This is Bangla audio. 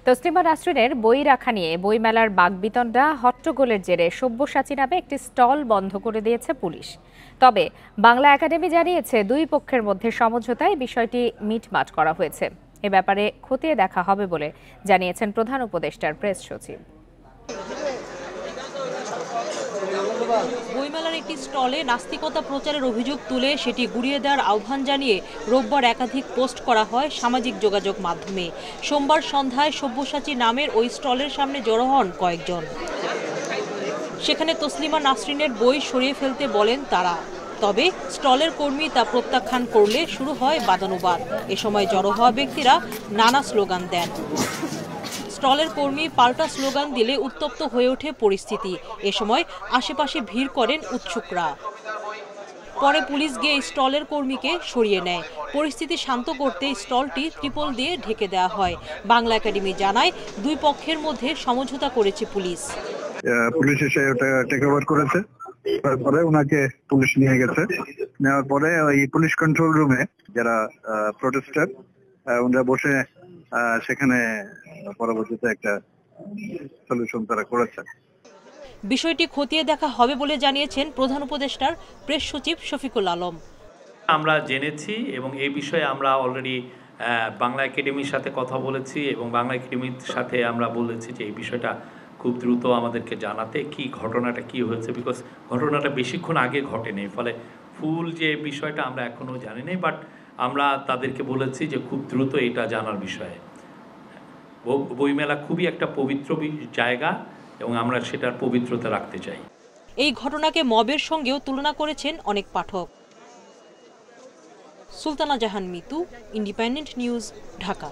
তসলিমা নাসরিনের বই রাখা নিয়ে বইমেলার বাকবিতণ্ডা হট্টগোলের জেরে সব্যসাচী নামে একটি স্টল বন্ধ করে দিয়েছে পুলিশ। তবে বাংলা একাডেমি জানিয়েছে দুই পক্ষের মধ্যে সমঝোতায় বিষয়টি মিটমাট করা হয়েছে। এ ব্যাপারে খতিয়ে দেখা হবে বলে জানিয়েছেন প্রধান উপদেষ্টার প্রেস সচিব। বইমেলার একটি স্টলে নাস্তিকতা প্রচারের অভিযোগ তুলে সেটি গুড়িয়ে দেওয়ার আহ্বান জানিয়ে রোববার একাধিক পোস্ট করা হয় সামাজিক যোগাযোগ মাধ্যমে। সোমবার সন্ধ্যায় সব্যসাচী নামের ওই স্টলের সামনে জড়ো হন কয়েকজন। সেখানে তসলিমা নাসরিনের বই সরিয়ে ফেলতে বলেন তারা। তবে স্টলের কর্মী তা প্রত্যাখ্যান করলে শুরু হয় বাদানুবাদ। এ সময় জড়ো হওয়া ব্যক্তিরা নানা স্লোগান দেন। স্টলের কর্মী পাল্টা স্লোগান দিলে উত্তপ্ত হয়ে ওঠে পরিস্থিতি। এ সময় আশেপাশে ভিড় করেন উৎসুকরা। পরে পুলিশ গিয়ে স্টলের কর্মীকে সরিয়ে নেয়। পরিস্থিতি শান্ত করতে স্টলটি ত্রিপল দিয়ে ঢেকে দেওয়া হয়। বাংলা একাডেমি জানায় দুই পক্ষের মধ্যে সমঝোতা করেছে পুলিশ। পুলিশ এসে ওটা টেক ওভার করেছে। তারপরে ওনাকে পুলিশ নিয়ে গেছে। নেওয়ার পরে ওই পুলিশ কন্ট্রোল রুমে যারা প্রোটেস্টার ওনারা বসে সেখানে পরবর্তীতে একটা সলিউশন তারা করেছে। বিষয়টি খতিয়ে দেখা হবে বলে জানিয়েছেন প্রধান উপদেষ্টার প্রেস সচিব শফিকুল আলম। আমরা জেনেছি এবং এই বিষয়ে আমরা অলরেডি বাংলা একাডেমির সাথে কথা বলেছি এবং বাংলা একাডেমির সাথে আমরা বলেছি যে এই বিষয়টা খুব দ্রুত আমাদেরকে জানাতে, কি ঘটনাটা কি হয়েছে, বিকজ ঘটনাটা বেশিক্ষণ আগে ঘটেনি, ফলে ফুল যে বিষয়টা আমরা এখনও জানি নাই, বাট আমরা তাদেরকে বলেছি যে খুব দ্রুত এটা জানার বিষয়ে। বইমেলা খুবই একটা পবিত্র জায়গা এবং আমরা সেটার পবিত্রতা রাখতে চাই। এই ঘটনাকে মবের সঙ্গেও তুলনা করেছেন অনেক পাঠক। সুলতানা জাহান মিতু, ইন্ডিপেন্ডেন্ট নিউজ, ঢাকা।